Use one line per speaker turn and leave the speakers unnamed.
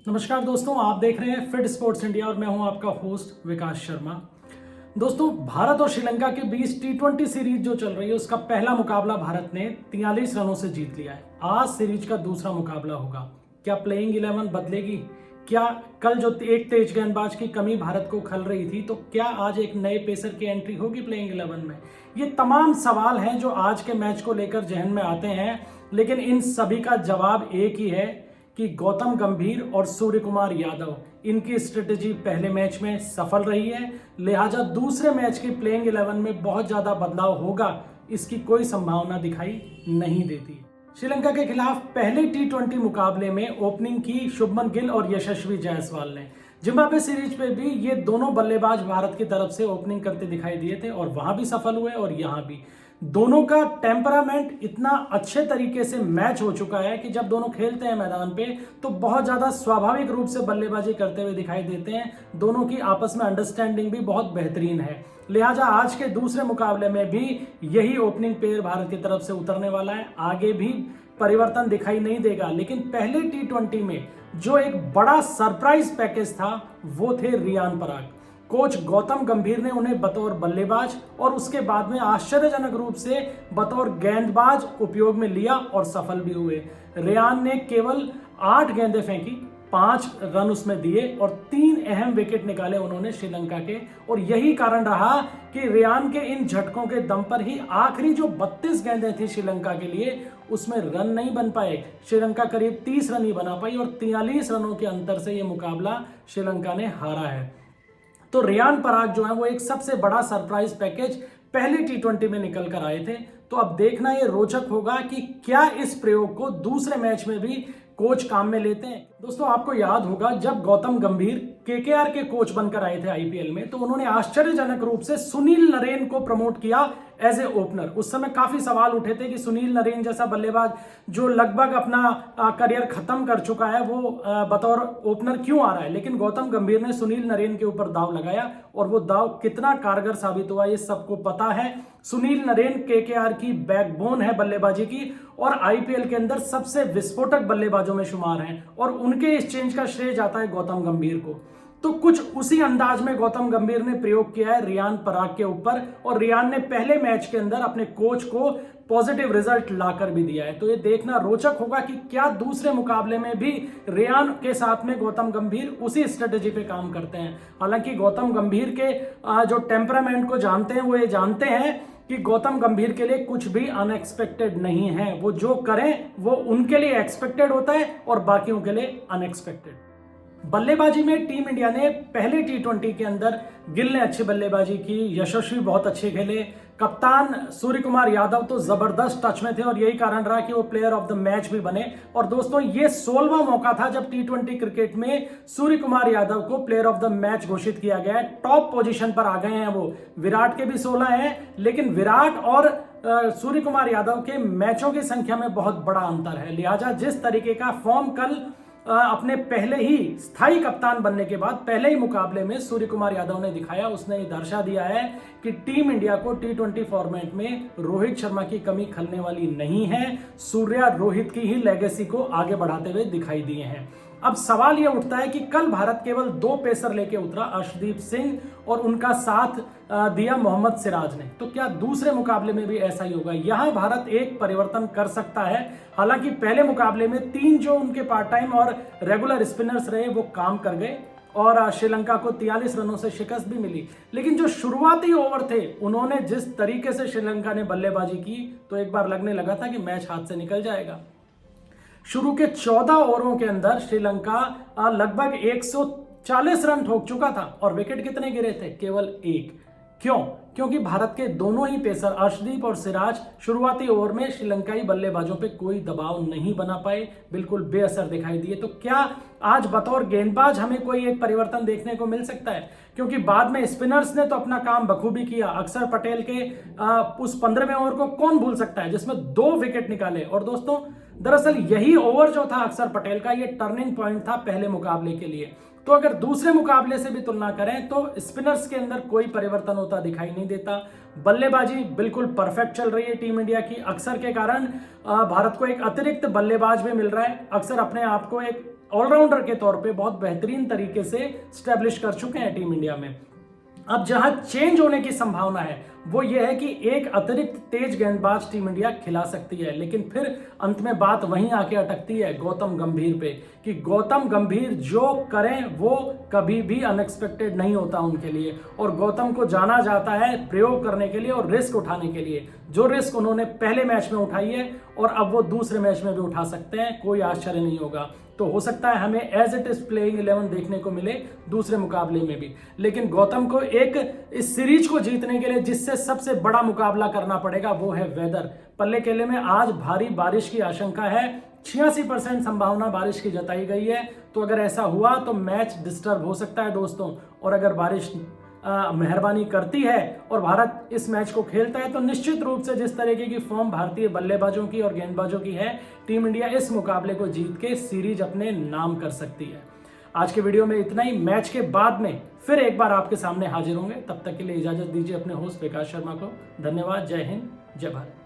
नमस्कार दोस्तों, आप देख रहे हैं फिट स्पोर्ट्स इंडिया और मैं हूं आपका होस्ट विकास शर्मा। दोस्तों, भारत और श्रीलंका के बीच टी20 सीरीज जो चल रही है उसका पहला मुकाबला भारत ने 43 रनों से जीत लिया है। आज सीरीज का दूसरा मुकाबला होगा। क्या प्लेइंग 11 बदलेगी? क्या कल जो एक तेज गेंदबाज की कमी भारत को खल रही थी, तो क्या आज एक नए पेसर की एंट्री होगी प्लेइंग 11 में? ये तमाम सवाल हैं जो आज के मैच को लेकर जहन में आते हैं, लेकिन इन सभी का जवाब एक ही है कि गौतम गंभीर और सूर्य कुमार यादव, इनकी स्ट्रेटेजी पहले मैच में सफल रही है, लिहाजा दूसरे मैच की प्लेइंग 11 में बहुत ज्यादा बदलाव होगा इसकी कोई संभावना दिखाई नहीं देती। श्रीलंका के खिलाफ पहले टी20 मुकाबले में ओपनिंग की शुभमन गिल और यशस्वी जायसवाल ने। जिम्बाब्वे सीरीज पे भी ये दोनों बल्लेबाज भारत की तरफ से ओपनिंग करते दिखाई दिए थे और वहां भी सफल हुए और यहां भी। दोनों का टेम्परामेंट इतना अच्छे तरीके से मैच हो चुका है कि जब दोनों खेलते हैं मैदान पे तो बहुत ज्यादा स्वाभाविक रूप से बल्लेबाजी करते हुए दिखाई देते हैं। दोनों की आपस में अंडरस्टैंडिंग भी बहुत बेहतरीन है, लिहाजा आज के दूसरे मुकाबले में भी यही ओपनिंग पेयर भारत की तरफ से उतरने वाला है। आगे भी परिवर्तन दिखाई नहीं देगा, लेकिन पहले टी20 में जो एक बड़ा सरप्राइज पैकेज था वो थे रियान पराग। कोच गौतम गंभीर ने उन्हें बतौर बल्लेबाज और उसके बाद में आश्चर्यजनक रूप से बतौर गेंदबाज उपयोग में लिया और सफल भी हुए। रियान ने केवल 8 गेंदें फेंकी, 5 रन उसमें दिए और 3 अहम विकेट निकाले उन्होंने श्रीलंका के। और यही कारण रहा कि रियान के इन झटकों के दम पर ही आखिरी जो 32 गेंदें थी श्रीलंका के लिए उसमें रन नहीं बन पाए। श्रीलंका करीब 30 रन ही बना पाई और 43 रनों के अंतर से यह मुकाबला श्रीलंका ने हारा है। तो रियान पराग जो है वो एक सबसे बड़ा सरप्राइज पैकेज पहले टी20 में निकल कर आए थे। तो अब देखना ये रोचक होगा कि क्या इस प्रयोग को दूसरे मैच में भी कोच काम में लेते हैं। दोस्तों, आपको याद होगा जब गौतम गंभीर केकेआर के कोच बनकर आए थे आईपीएल में, तो उन्होंने आश्चर्यजनक रूप से सुनील नरेन को प्रमोट किया एज ए ओपनर। उस समय काफी सवाल उठे थे कि सुनील नरेन जैसा बल्लेबाज जो लगभग अपना करियर खत्म कर चुका है वो बतौर ओपनर क्यों आ रहा है, लेकिन गौतम गंभीर ने सुनील नरेन के ऊपर दाव लगाया और वो दाव कितना कारगर साबित हुआ ये सबको पता है। सुनील नरेन केकेआर की बैकबोन है बल्लेबाजी की और आईपीएल के अंदर सबसे विस्फोटक बल्लेबाजों में शुमार हैं और उनके इस चेंज का श्रेय जाता है गौतम गंभीर को। तो कुछ उसी अंदाज में गौतम गंभीर ने प्रयोग किया है रियान पराग के ऊपर और रियान ने पहले मैच के अंदर अपने कोच को पॉजिटिव रिजल्ट लाकर भी दिया है। तो ये देखना रोचक होगा कि क्या दूसरे मुकाबले में भी रियान के साथ में गौतम गंभीर उसी स्ट्रेटेजी पे काम करते हैं। हालांकि गौतम गंभीर के जो टेम्परामेंट को जानते हैं वो ये जानते हैं कि गौतम गंभीर के लिए कुछ भी अनएक्सपेक्टेड नहीं है। वो जो करें वो उनके लिए एक्सपेक्टेड होता है और बाकियों के लिए अनएक्सपेक्टेड। बल्लेबाजी में टीम इंडिया ने पहले टी20 के अंदर गिल ने अच्छी बल्लेबाजी की, यशस्वी बहुत अच्छे खेले, कप्तान सूर्य कुमार यादव तो जबरदस्त टच में थे और यही कारण रहा कि वो प्लेयर ऑफ द मैच भी बने। और दोस्तों, ये 16वां मौका था जब टी20 क्रिकेट में सूर्य कुमार यादव को प्लेयर ऑफ द मैच घोषित किया गया है। टॉप पोजीशन पर आ गए हैं वो। विराट के भी 16 हैं, लेकिन विराट और सूर्य कुमार यादव के मैचों की संख्या में बहुत बड़ा अंतर है। लिहाजा जिस तरीके का फॉर्म कल अपने पहले ही स्थायी कप्तान बनने के बाद पहले ही मुकाबले में सूर्य कुमार यादव ने दिखाया, उसने दर्शा दिया है कि टीम इंडिया को टी20 फॉर्मेट में रोहित शर्मा की कमी खलने वाली नहीं है। सूर्या रोहित की ही लेगेसी को आगे बढ़ाते हुए दिखाई दिए हैं। अब सवाल यह उठता है कि कल भारत केवल 2 पेसर लेके उतरा, अर्शदीप सिंह और उनका साथ दिया मोहम्मद सिराज ने। तो क्या दूसरे मुकाबले में भी ऐसा ही होगा? यहां भारत एक परिवर्तन कर सकता है। हालांकि पहले मुकाबले में 3 जो उनके पार्ट टाइम और रेगुलर स्पिनर्स रहे वो काम कर गए और श्रीलंका को 43 रनों से शिकस्त भी मिली। लेकिन जो शुरुआती ओवर थे उन्होंने जिस तरीके से श्रीलंका ने बल्लेबाजी की तो एक बार लगने लगा था कि मैच हाथ से निकल जाएगा। शुरू के 14 ओवरों के अंदर श्रीलंका लगभग 140 रन ठोक चुका था और विकेट कितने गिरे थे? केवल 1। क्यों? क्योंकि भारत के दोनों ही पेसर अर्शदीप और सिराज शुरुआती ओवर में श्रीलंकाई बल्लेबाजों पे कोई दबाव नहीं बना पाए, बिल्कुल बेअसर दिखाई दिए। तो क्या आज बतौर गेंदबाज हमें कोई एक परिवर्तन देखने को मिल सकता है? क्योंकि बाद में स्पिनर्स ने तो अपना काम बखूबी किया। अक्षर पटेल के उस 15वें ओवर को कौन भूल सकता है जिसमें 2 विकेट निकाले। और दोस्तों, दरअसल यही ओवर जो था अक्षर पटेल का, ये टर्निंग पॉइंट था पहले मुकाबले के लिए। तो अगर दूसरे मुकाबले से भी तुलना करें तो स्पिनर्स के अंदर कोई परिवर्तन होता दिखाई नहीं देता। बल्लेबाजी बिल्कुल परफेक्ट चल रही है टीम इंडिया की। अक्सर के कारण भारत को एक अतिरिक्त बल्लेबाज भी मिल रहा है। अक्सर अपने आप को एक ऑलराउंडर के तौर पे बहुत बेहतरीन तरीके से स्टैब्लिश कर चुके हैं टीम इंडिया में। अब जहां चेंज होने की संभावना है वो ये है कि एक अतिरिक्त तेज गेंदबाज टीम इंडिया खिला सकती है, लेकिन फिर अंत में बात वहीं आके अटकती है गौतम गंभीर पे, कि गौतम गंभीर जो करें वो कभी भी अनएक्सपेक्टेड नहीं होता उनके लिए, और गौतम को जाना जाता है प्रयोग करने के लिए और रिस्क उठाने के लिए। जो रिस्क उन्होंने पहले मैच में उठाई है और अब वो दूसरे मैच में भी उठा सकते हैं, कोई आश्चर्य नहीं होगा। तो हो सकता है हमें एज इट इज प्लेइंग 11 देखने को मिले दूसरे मुकाबले में भी, लेकिन गौतम को एक इस सीरीज को जीतने के लिए जिससे सबसे बड़ा मुकाबला करना पड़ेगा वो है वेदर। पल्ले केले में आज भारी बारिश की आशंका है, 86% संभावना बारिश की जताई गई है। तो अगर ऐसा हुआ तो मैच डिस्टर्ब हो सकता है दोस्तों, और अगर बारिश मेहरबानी करती है और भारत इस मैच को खेलता है तो निश्चित रूप से जिस तरीके की फॉर्म भारतीय बल्लेबाजों की और गेंदबाजों की है, टीम इंडिया इस मुकाबले को जीत के सीरीज अपने नाम कर सकती है। आज के वीडियो में इतना ही। मैच के बाद में फिर एक बार आपके सामने हाजिर होंगे, तब तक के लिए इजाजत दीजिए अपने होस्ट विकास शर्मा को। धन्यवाद। जय हिंद, जय भारत।